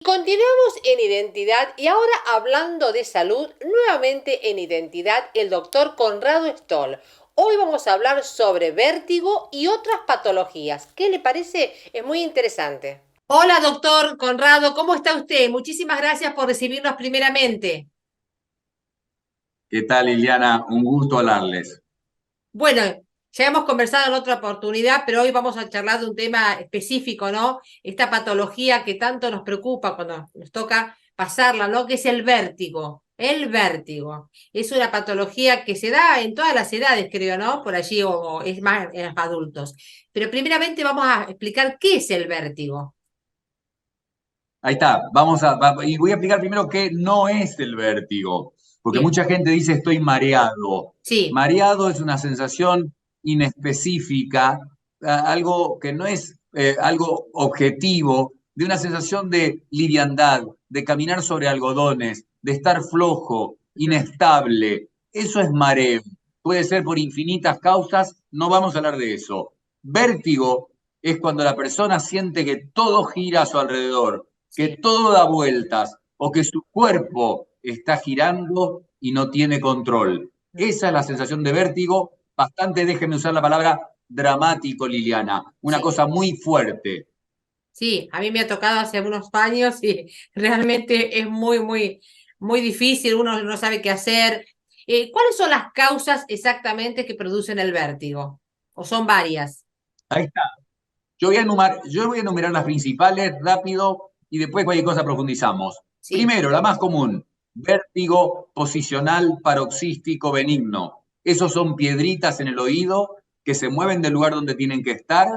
Continuamos en identidad y ahora hablando de salud, nuevamente en identidad el doctor Conrado Stoll. Hoy vamos a hablar sobre vértigo y otras patologías. ¿Qué le parece? Es muy interesante. Hola, doctor Conrado, ¿cómo está usted? Muchísimas gracias por recibirnos primeramente. ¿Qué tal, Liliana? Un gusto hablarles. Bueno, ya hemos conversado en otra oportunidad, pero hoy vamos a charlar de un tema específico, ¿no? Esta patología que tanto nos preocupa cuando nos toca pasarla, ¿no? Que es el vértigo. El vértigo. Es una patología que se da en todas las edades, creo, ¿no? Por allí, o es más en los adultos. Pero primeramente vamos a explicar qué es el vértigo. Ahí está, y voy a explicar primero qué no es el vértigo, porque Bien. mucha gente dice estoy mareado. Sí, Mareado es una sensación inespecífica, algo que no es algo objetivo, de una sensación de liviandad, de caminar sobre algodones, de estar flojo, inestable. Eso es mareo. Puede ser por infinitas causas, no vamos a hablar de eso. Vértigo es cuando la persona siente que todo gira a su alrededor, que sí, todo da vueltas o que su cuerpo está girando y no tiene control. Esa es la sensación de vértigo, bastante, déjeme usar la palabra dramático, Liliana, una sí. cosa muy fuerte. Sí, a mí me ha tocado hace unos años y realmente es muy difícil, uno no sabe qué hacer. ¿Cuáles son las causas exactamente que producen el vértigo? ¿O son varias? Ahí está. Yo voy a enumerar las principales rápido y después cualquier cosa profundizamos. Sí, Primero, la más común, vértigo posicional paroxístico benigno. Esos son piedritas en el oído que se mueven del lugar donde tienen que estar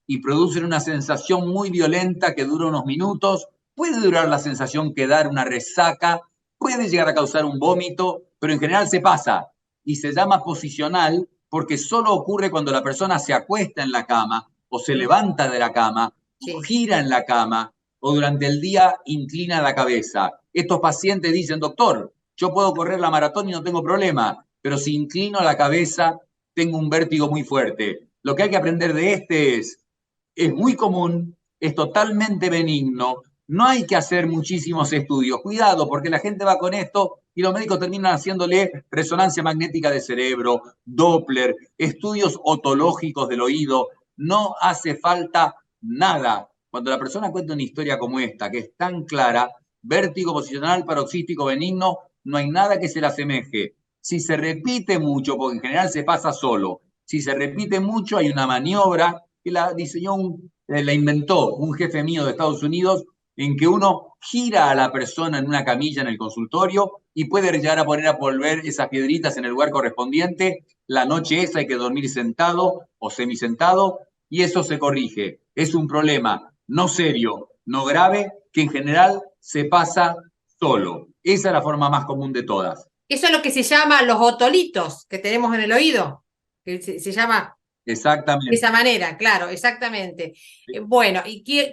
y producen una sensación muy violenta que dura unos minutos. Puede durar la sensación que dar una resaca, puede llegar a causar un vómito, pero en general se pasa y se llama posicional porque solo ocurre cuando la persona se acuesta en la cama o se mm, levanta de la cama, o sí, gira en la cama, o durante el día inclina la cabeza. Estos pacientes dicen, doctor, yo puedo correr la maratón y no tengo problema, pero si inclino la cabeza, tengo un vértigo muy fuerte. Lo que hay que aprender de este es muy común, es totalmente benigno, no hay que hacer muchísimos estudios. Cuidado, porque la gente va con esto y los médicos terminan haciéndole resonancia magnética de cerebro, Doppler, estudios otológicos del oído. No hace falta nada. Cuando la persona cuenta una historia como esta, que es tan clara, vértigo posicional paroxístico benigno, no hay nada que se le asemeje. Si se repite mucho, porque en general se pasa solo, si se repite mucho, hay una maniobra que la inventó un jefe mío de Estados Unidos, en que uno gira a la persona en una camilla en el consultorio y puede llegar a poner a volver esas piedritas en el lugar correspondiente. La noche esa hay que dormir sentado o semisentado y eso se corrige. Es un problema no serio, no grave, que en general se pasa solo. Esa es la forma más común de todas. eso es lo que se llama los otolitos que tenemos en el oído, que se llama de esa Exactamente. manera, claro, exactamente. Bueno,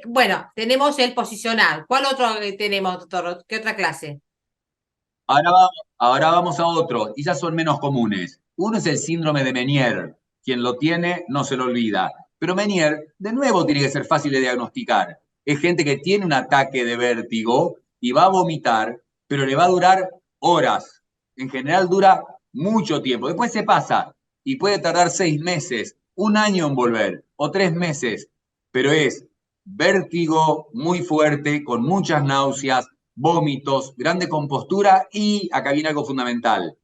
bueno, tenemos el posicional. ¿Cuál otro tenemos, doctor? ¿Qué otra clase? Ahora vamos a otro, y ya son menos comunes. Uno es el síndrome de Meniere. Quien lo tiene no se lo olvida. Pero Meniere, de nuevo, tiene que ser fácil de diagnosticar. Es gente que tiene un ataque de vértigo y va a vomitar, pero le va a durar horas. En general dura mucho tiempo. Después se pasa y puede tardar 6 meses, un año en volver, o 3 meses. Pero es vértigo muy fuerte, con muchas náuseas, vómitos, grande compostura y, acá viene algo fundamental,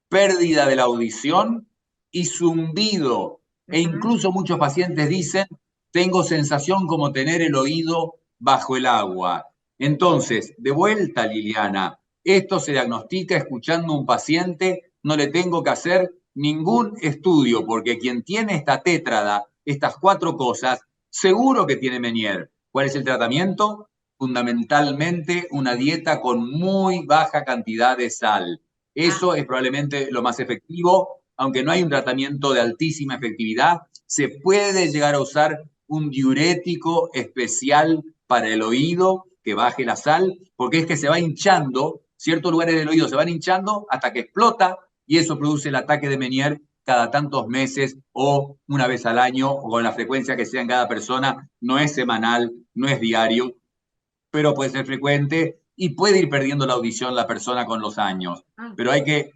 pérdida de la audición y zumbido. E Ujú. incluso muchos pacientes dicen, tengo sensación como tener el oído bajo el agua. Entonces, de vuelta, Liliana, esto se diagnostica escuchando a un paciente, no le tengo que hacer ningún estudio, porque quien tiene esta tétrada, estas cuatro cosas, seguro que tiene Menier. ¿Cuál es el tratamiento? Fundamentalmente una dieta con muy baja cantidad de sal. Ah, Eso es probablemente lo más efectivo, aunque no hay un tratamiento de altísima efectividad, se puede llegar a usar un diurético especial para el oído que baje la sal, porque es que se va hinchando, ciertos lugares del oído se van hinchando hasta que explota y eso produce el ataque de Meniere cada tantos meses o una vez al año o con la frecuencia que sea en cada persona, no es semanal, no es diario. pero puede ser frecuente y puede ir perdiendo la audición la persona con los años. Ah, Pero hay que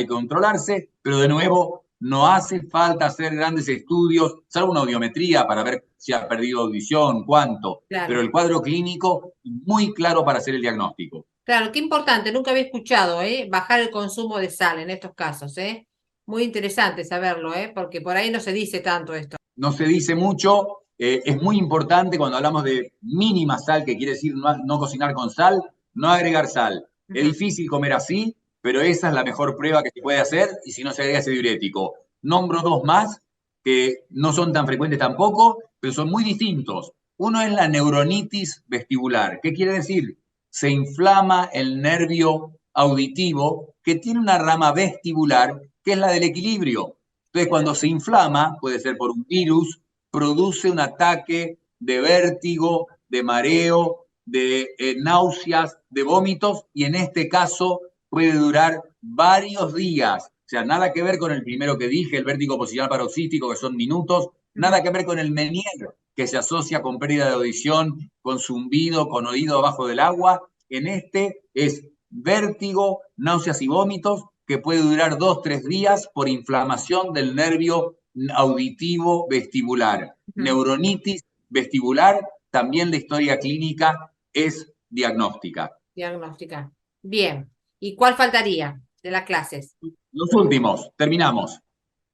controlarse, pero de nuevo, no hace falta hacer grandes estudios, salvo una audiometría para ver si ha perdido audición, cuánto, pero claro. el cuadro clínico es muy claro para hacer el diagnóstico. Claro, qué importante, nunca había escuchado, bajar el consumo de sal en estos casos, ¿eh? Muy interesante saberlo, porque por ahí no se dice tanto esto. No se dice mucho, es muy importante cuando hablamos de mínima sal, que quiere decir no cocinar con sal, no agregar sal. Es Ujú. difícil comer así, pero esa es la mejor prueba que se puede hacer y si no se agrega ese diurético. Nombro dos más que no son tan frecuentes tampoco, pero son muy distintos. Uno es la neuronitis vestibular. ¿Qué quiere decir? Se inflama el nervio auditivo que tiene una rama vestibular que es la del equilibrio. Entonces, cuando se inflama, puede ser por un virus, produce un ataque de vértigo, de mareo, de náuseas, de vómitos, y en este caso puede durar varios días. O sea, nada que ver con el primero que dije, el vértigo posicional paroxístico, que son minutos, Ujú. nada que ver con el Menier, que se asocia con pérdida de audición, con zumbido, con oído abajo del agua. En este es vértigo, náuseas y vómitos, que puede durar 2, 3 días por inflamación del nervio auditivo vestibular. Ujú. Neuronitis vestibular, también la historia clínica es diagnóstica. Diagnóstica. Bien. ¿Y cuál faltaría de las clases? Los últimos, terminamos.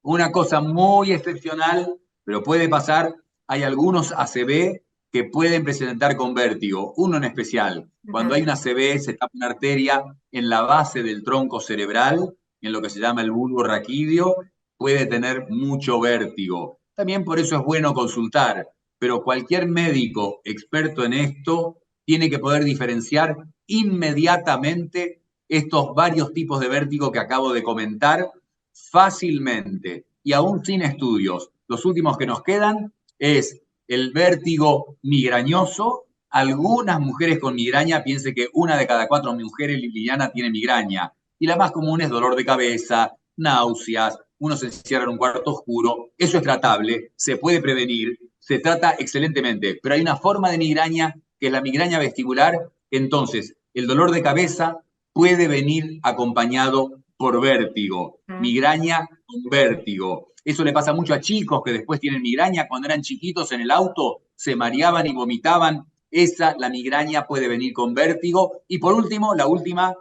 Una cosa muy excepcional, pero puede pasar, hay algunos ACV que pueden presentar con vértigo, uno en especial. Cuando Ujú. hay una ACV, se tapa una arteria en la base del tronco cerebral, en lo que se llama el bulbo raquídeo, puede tener mucho vértigo. También por eso es bueno consultar, pero cualquier médico experto en esto tiene que poder diferenciar inmediatamente estos varios tipos de vértigo que acabo de comentar fácilmente y aún sin estudios. Los últimos que nos quedan es el vértigo migrañoso. Algunas mujeres con migraña, piense que 1 de cada 4 mujeres livianas tiene migraña. Y la más común es dolor de cabeza, náuseas, uno se encierra en un cuarto oscuro. Eso es tratable, se puede prevenir, se trata excelentemente. Pero hay una forma de migraña que es la migraña vestibular. Entonces, el dolor de cabeza puede venir acompañado por vértigo, Ujú. migraña con vértigo. Eso le pasa mucho a chicos que después tienen migraña. Cuando eran chiquitos en el auto se mareaban y vomitaban. La migraña puede venir con vértigo. Y por último, la última,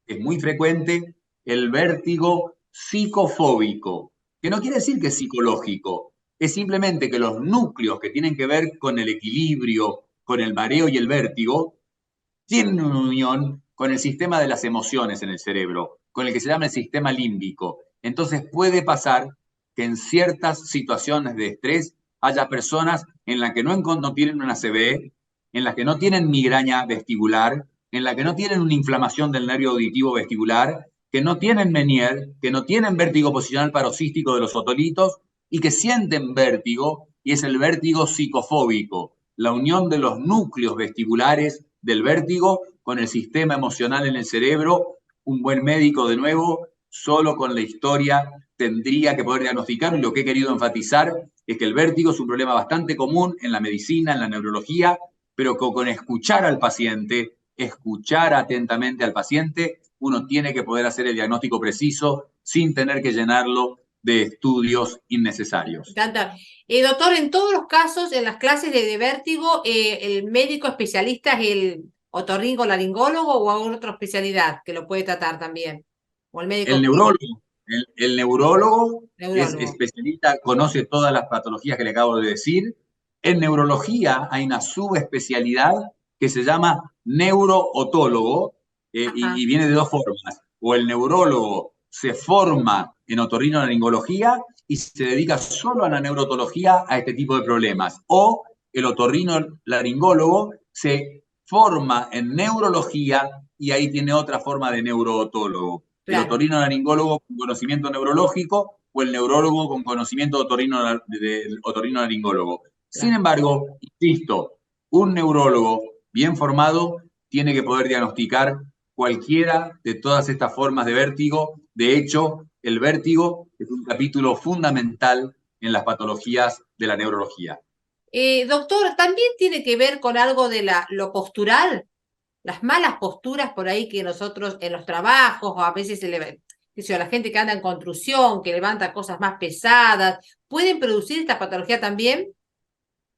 es muy frecuente, el vértigo psicofóbico, que no quiere decir que es psicológico, es simplemente que los núcleos que tienen que ver con el equilibrio, con el mareo y el vértigo, tienen una unión con el sistema de las emociones en el cerebro, con el que se llama el sistema límbico. Entonces puede pasar que en ciertas situaciones de estrés haya personas en las que no tienen una CVE, en las que no tienen migraña vestibular, en las que no tienen una inflamación del nervio auditivo vestibular, que no tienen Menier, que no tienen vértigo posicional paroxístico de los otolitos y que sienten vértigo, y es el vértigo psicofóbico, la unión de los núcleos vestibulares del vértigo con el sistema emocional en el cerebro. Un buen médico, de nuevo, solo con la historia tendría que poder diagnosticarlo. Y lo que he querido enfatizar es que el vértigo es un problema bastante común en la medicina, en la neurología, pero con escuchar al paciente, escuchar atentamente al paciente, uno tiene que poder hacer el diagnóstico preciso sin tener que llenarlo de estudios innecesarios. Encanta. Doctor, en todos los casos, en las clases de vértigo, ¿el médico especialista es el otorrinolaringólogo o alguna otra especialidad que lo puede tratar también? ¿O el El médico clínico, neurólogo, el neurólogo es neurólogo? especialista, conoce todas las patologías que le acabo de decir. En neurología hay una subespecialidad que se llama neurootólogo Ajá, y viene de dos formas. O el neurólogo se forma en otorrinolaringología y se dedica solo a la neurotología a este tipo de problemas. O el otorrinolaringólogo se forma en neurología y ahí tiene otra forma de neurootólogo. El claro, otorrinolaringólogo con conocimiento neurológico o el neurólogo con conocimiento de otorrinolaringólogo. Sin claro. embargo, insisto, un neurólogo bien formado tiene que poder diagnosticar cualquiera de todas estas formas de vértigo. De hecho, el vértigo es un capítulo fundamental en las patologías de la neurología. Doctor, ¿también tiene que ver con algo de lo postural? Las malas posturas por ahí que nosotros en los trabajos, o a veces qué sé yo, la gente que anda en construcción, que levanta cosas más pesadas, ¿pueden producir esta patología también?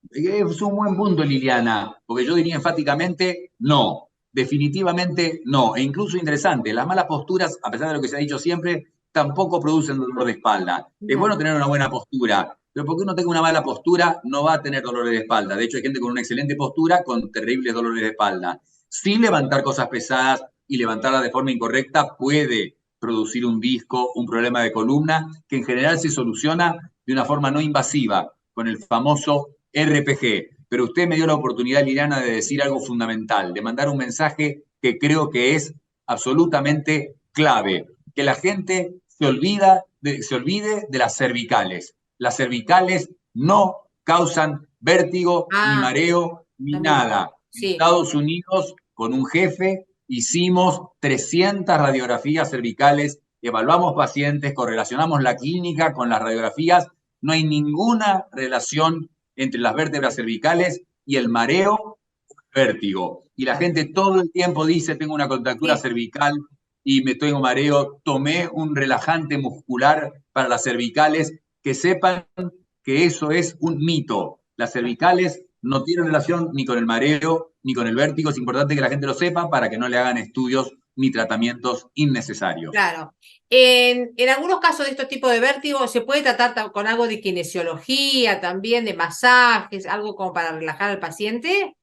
Es un buen punto, Liliana, porque yo diría enfáticamente no, definitivamente no. E incluso interesante, las malas posturas, a pesar de lo que se ha dicho siempre, tampoco producen dolor de espalda. Es bueno No. tener una buena postura, pero porque uno tenga una mala postura no va a tener dolores de espalda. De hecho, hay gente con una excelente postura con terribles dolores de espalda. Sí, levantar cosas pesadas y levantarlas de forma incorrecta puede producir un disco, un problema de columna, que en general se soluciona de una forma no invasiva, con el famoso RPG. Pero usted me dio la oportunidad, Liliana, de decir algo fundamental, de mandar un mensaje que creo que es absolutamente clave, que la gente se olvide de las cervicales. Las cervicales no causan vértigo, ni Ah, mareo, ni también. nada. En Sí. Estados Unidos, con un jefe, hicimos 300 radiografías cervicales, evaluamos pacientes, correlacionamos la clínica con las radiografías, no hay ninguna relación entre las vértebras cervicales y el mareo, vértigo. Y la Claro. gente todo el tiempo dice, tengo una contractura Sí. cervical y me tengo mareo, tomé un relajante muscular para las cervicales, que sepan que eso es un mito. Las cervicales no tienen relación ni con el mareo ni con el vértigo. Es importante que la gente lo sepa para que no le hagan estudios ni tratamientos innecesarios. Claro. En algunos casos de estos tipos de vértigo se puede tratar con algo de kinesiología también, de masajes, algo como para relajar al paciente.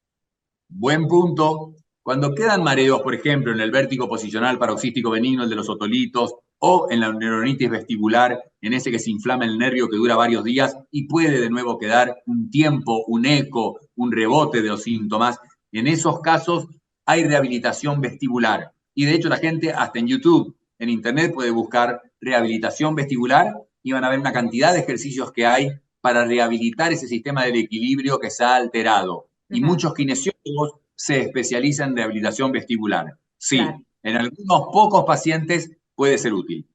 Buen punto. Cuando quedan mareos, por ejemplo, en el vértigo posicional paroxístico benigno, el de los otolitos, o en la neuronitis vestibular, en ese que se inflama el nervio que dura varios días y puede de nuevo quedar un tiempo, un eco, un rebote de los síntomas, en esos casos hay rehabilitación vestibular. Y de hecho la gente hasta en YouTube, en Internet, puede buscar rehabilitación vestibular y van a ver una cantidad de ejercicios que hay para rehabilitar ese sistema del equilibrio que se ha alterado. Y Ujú. muchos kinesiólogos se especializan en rehabilitación vestibular. Claro. Sí, en algunos pocos pacientes puede ser útil.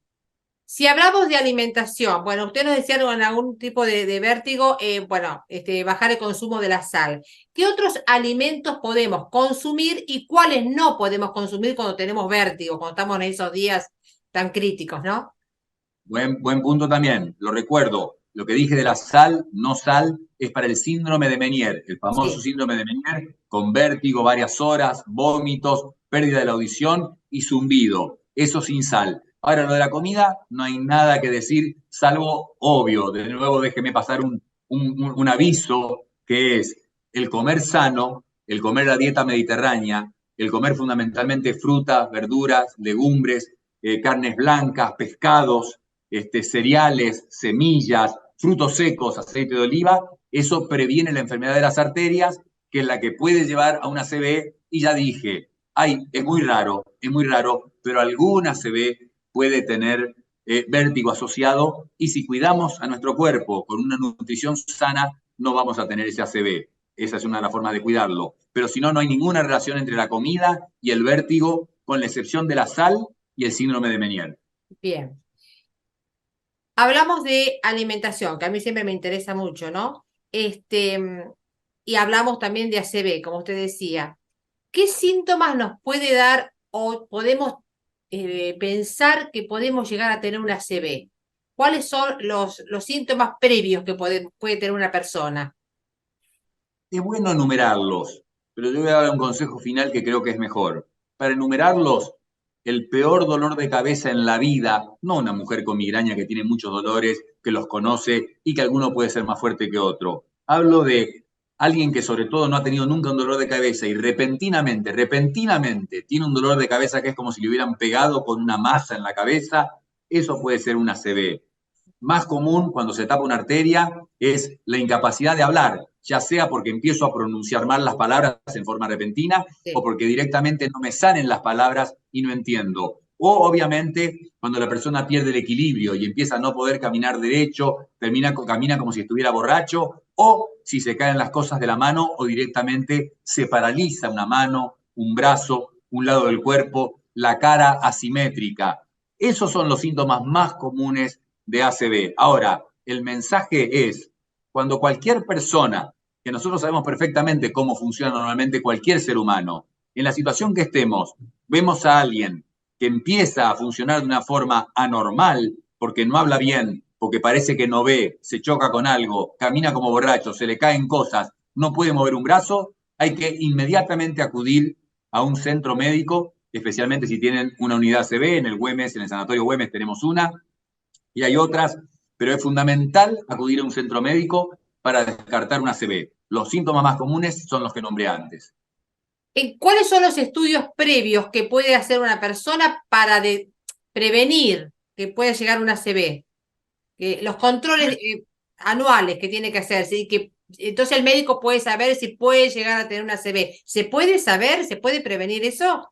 Si hablamos de alimentación, bueno, usted nos decía en algún tipo de vértigo, bueno, bajar el consumo de la sal. ¿Qué otros alimentos podemos consumir y cuáles no podemos consumir cuando tenemos vértigo, cuando estamos en esos días tan críticos, ¿no? Buen punto también. Lo recuerdo. Lo que dije de la sal, no sal, es para el síndrome de Meniere, el famoso Sí. síndrome de Meniere, con vértigo varias horas, vómitos, pérdida de la audición y zumbido. Eso sin sal. Ahora, lo de la comida, no hay nada que decir, salvo obvio. De nuevo, déjeme pasar un aviso, que es el comer sano, el comer la dieta mediterránea, el comer fundamentalmente frutas, verduras, legumbres, carnes blancas, pescados, cereales, semillas, frutos secos, aceite de oliva, eso previene la enfermedad de las arterias, que es la que puede llevar a una CB. Y ya dije, es muy raro, pero alguna CB puede tener vértigo asociado, y si cuidamos a nuestro cuerpo con una nutrición sana, no vamos a tener ese ACV. Esa es una de las formas de cuidarlo. Pero si no, no hay ninguna relación entre la comida y el vértigo, con la excepción de la sal y el síndrome de Meniere. Bien. Hablamos de alimentación, que a mí siempre me interesa mucho, ¿no? Y hablamos también de ACV, como usted decía. ¿Qué síntomas nos puede dar o podemos pensar que podemos llegar a tener una ACV? ¿Cuáles son los síntomas previos que puede tener una persona? Es bueno enumerarlos, pero yo voy a dar un consejo final que creo que es mejor. Para enumerarlos, el peor dolor de cabeza en la vida, no una mujer con migraña que tiene muchos dolores, que los conoce y que alguno puede ser más fuerte que otro. Hablo de alguien que sobre todo no ha tenido nunca un dolor de cabeza y repentinamente tiene un dolor de cabeza que es como si le hubieran pegado con una masa en la cabeza. Eso puede ser una CB. Más común cuando se tapa una arteria es la incapacidad de hablar, ya sea porque empiezo a pronunciar mal las palabras en forma repentina o Sí. porque directamente no me salen las palabras y no entiendo. O obviamente cuando la persona pierde el equilibrio y empieza a no poder caminar derecho, camina como si estuviera borracho, o si se caen las cosas de la mano o directamente se paraliza una mano, un brazo, un lado del cuerpo, la cara asimétrica. Esos son los síntomas más comunes de ACV. Ahora, el mensaje es, cuando cualquier persona que nosotros sabemos perfectamente cómo funciona normalmente cualquier ser humano. En la situación que estemos, vemos a alguien que empieza a funcionar de una forma anormal, porque no habla bien, porque parece que no ve, se choca con algo, camina como borracho, se le caen cosas, no puede mover un brazo, hay que inmediatamente acudir a un centro médico, especialmente si tienen una unidad CB, en el Güemes, en el Sanatorio Güemes tenemos una, y hay otras, pero es fundamental acudir a un centro médico para descartar una CB. Los síntomas más comunes son los que nombré antes. ¿Cuáles son los estudios previos que puede hacer una persona para prevenir que pueda llegar una CB? Los controles anuales que tiene que hacer, ¿sí? Entonces el médico puede saber si puede llegar a tener una CB. ¿Se puede saber? ¿Se puede prevenir eso?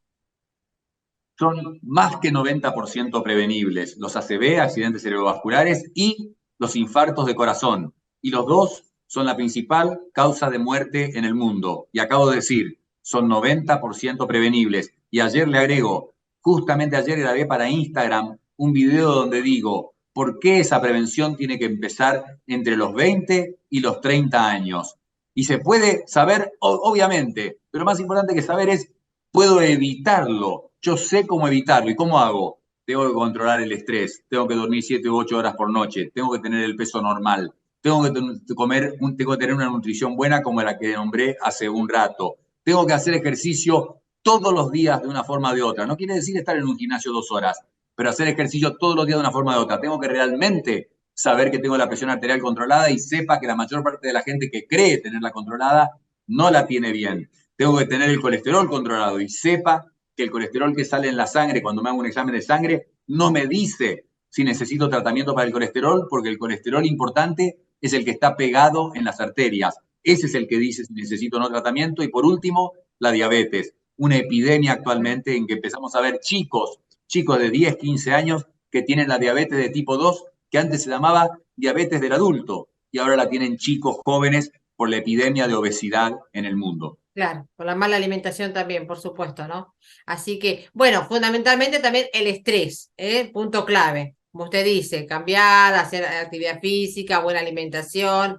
Son más que 90% prevenibles, los ACV, accidentes cerebrovasculares, y los infartos de corazón. Y los dos son la principal causa de muerte en el mundo. Y acabo de decir, son 90% prevenibles. Y ayer le agrego, justamente ayer grabé para Instagram un video donde digo, ¿por qué esa prevención tiene que empezar entre los 20 y los 30 años? Y se puede saber, obviamente, pero más importante que saber es, puedo evitarlo. Yo sé cómo evitarlo. ¿Y cómo hago? Tengo que controlar el estrés, tengo que dormir 7 u 8 horas por noche, tengo que tener el peso normal, tengo que comer, tengo que tener una nutrición buena como la que nombré hace un rato, tengo que hacer ejercicio todos los días de una forma o de otra. No quiere decir estar en un gimnasio 2 horas, pero hacer ejercicio todos los días de una forma o de otra. Tengo que realmente saber que tengo la presión arterial controlada y sepa que la mayor parte de la gente que cree tenerla controlada no la tiene bien. Tengo que tener el colesterol controlado y sepa que el colesterol que sale en la sangre cuando me hago un examen de sangre no me dice si necesito tratamiento para el colesterol, porque el colesterol importante es el que está pegado en las arterias. Ese es el que dice si necesito o no tratamiento. Y por último, la diabetes. Una epidemia actualmente en que empezamos a ver chicos de 10, 15 años que tienen la diabetes de tipo 2, que antes se llamaba diabetes del adulto, y ahora la tienen chicos jóvenes por la epidemia de obesidad en el mundo. Claro, con la mala alimentación también, por supuesto, ¿no? Así que, bueno, fundamentalmente también el estrés, ¿eh? Punto clave. Como usted dice, cambiar, hacer actividad física, buena alimentación,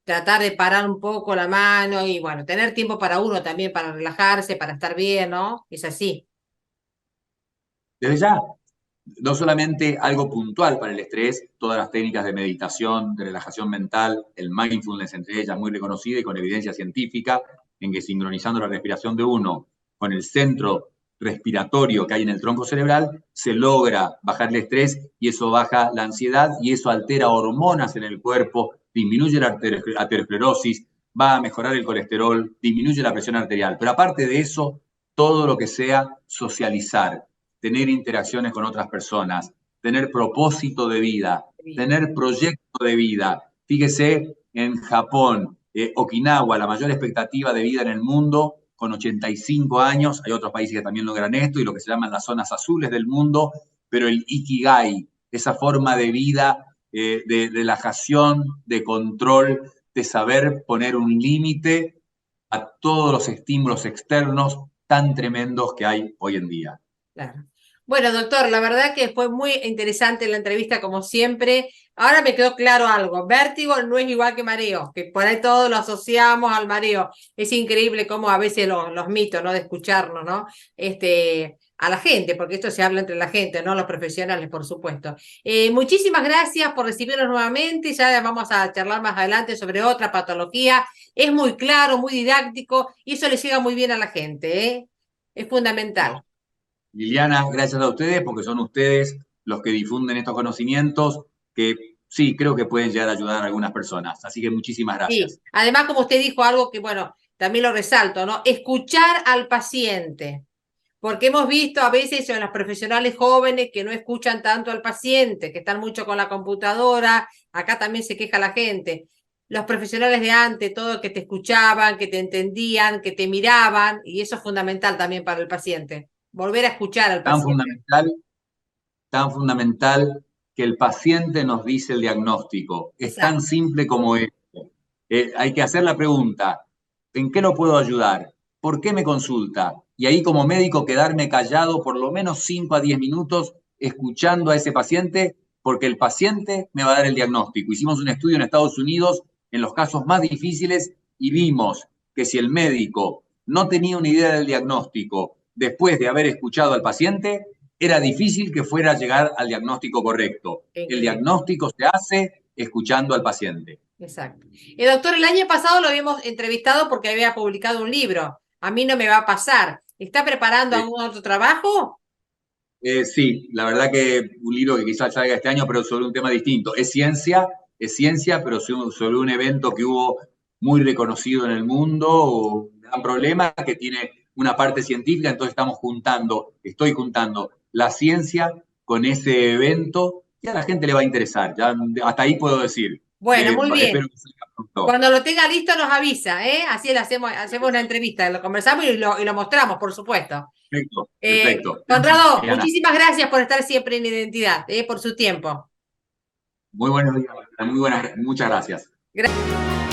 tratar de parar un poco la mano y, bueno, tener tiempo para uno también, para relajarse, para estar bien, ¿no? Es así. Desde ya, no solamente algo puntual para el estrés, todas las técnicas de meditación, de relajación mental, el mindfulness entre ellas, muy reconocida y con evidencia científica, en que sincronizando la respiración de uno con el centro respiratorio que hay en el tronco cerebral, se logra bajar el estrés y eso baja la ansiedad y eso altera hormonas en el cuerpo, disminuye la aterosclerosis, va a mejorar el colesterol, disminuye la presión arterial. Pero aparte de eso, todo lo que sea socializar, tener interacciones con otras personas, tener propósito de vida, tener proyecto de vida. Fíjese, en Japón, Okinawa, la mayor expectativa de vida en el mundo, con 85 años, hay otros países que también logran esto, y lo que se llaman las zonas azules del mundo, pero el Ikigai, esa forma de vida, de relajación, de control, de saber poner un límite a todos los estímulos externos tan tremendos que hay hoy en día. Claro. Bueno, doctor, la verdad que fue muy interesante la entrevista, como siempre. Ahora me quedó claro algo. Vértigo no es igual que mareo, que por ahí todos lo asociamos al mareo. Es increíble cómo a veces los mitos, ¿no? De escucharnos, ¿no? A la gente, porque esto se habla entre la gente, no los profesionales, por supuesto. Muchísimas gracias por recibirnos nuevamente. Ya vamos a charlar más adelante sobre otra patología. Es muy claro, muy didáctico y eso le llega muy bien a la gente, ¿eh? Es fundamental. Liliana, gracias a ustedes porque son ustedes los que difunden estos conocimientos que sí, creo que pueden llegar a ayudar a algunas personas. Así que muchísimas Sí, gracias. además, como usted dijo algo que, bueno, también lo resalto, ¿no? Escuchar al paciente, porque hemos visto a veces en los profesionales jóvenes que no escuchan tanto al paciente, que están mucho con la computadora, acá también se queja la gente. Los profesionales de antes, todos que te escuchaban, que te entendían, que te miraban, y eso es fundamental también para el paciente, volver a escuchar al Tan paciente. fundamental, tan fundamental que el paciente nos dice el diagnóstico. Es tan Exacto. simple como es. Hay que hacer la pregunta, ¿en qué lo puedo ayudar? ¿Por qué me consulta? Y ahí como médico quedarme callado por lo menos 5 a 10 minutos escuchando a ese paciente, porque el paciente me va a dar el diagnóstico. Hicimos un estudio en Estados Unidos en los casos más difíciles y vimos que si el médico no tenía una idea del diagnóstico después de haber escuchado al paciente, era difícil que fuera a llegar al diagnóstico correcto. El diagnóstico se hace escuchando al paciente. Exacto. Doctor, el año pasado lo habíamos entrevistado porque había publicado un libro. A mí no me va a pasar. ¿Está preparando algún otro trabajo? Sí, la verdad que un libro que quizás salga este año, pero sobre un tema distinto. Es ciencia, pero sobre un evento que hubo muy reconocido en el mundo, un gran problema que tiene una parte científica, entonces estoy juntando la ciencia con ese evento y a la gente le va a interesar. Ya, hasta ahí puedo decir. Bueno, muy bien. Espero que salga pronto. Cuando lo tenga listo nos avisa, ¿eh? Así le hacemos una entrevista, lo conversamos y lo mostramos, por supuesto. Perfecto, perfecto. Conrado, muchísimas gracias por estar siempre en Identidad, por su tiempo. Muy buenos días, muchas gracias. Gracias.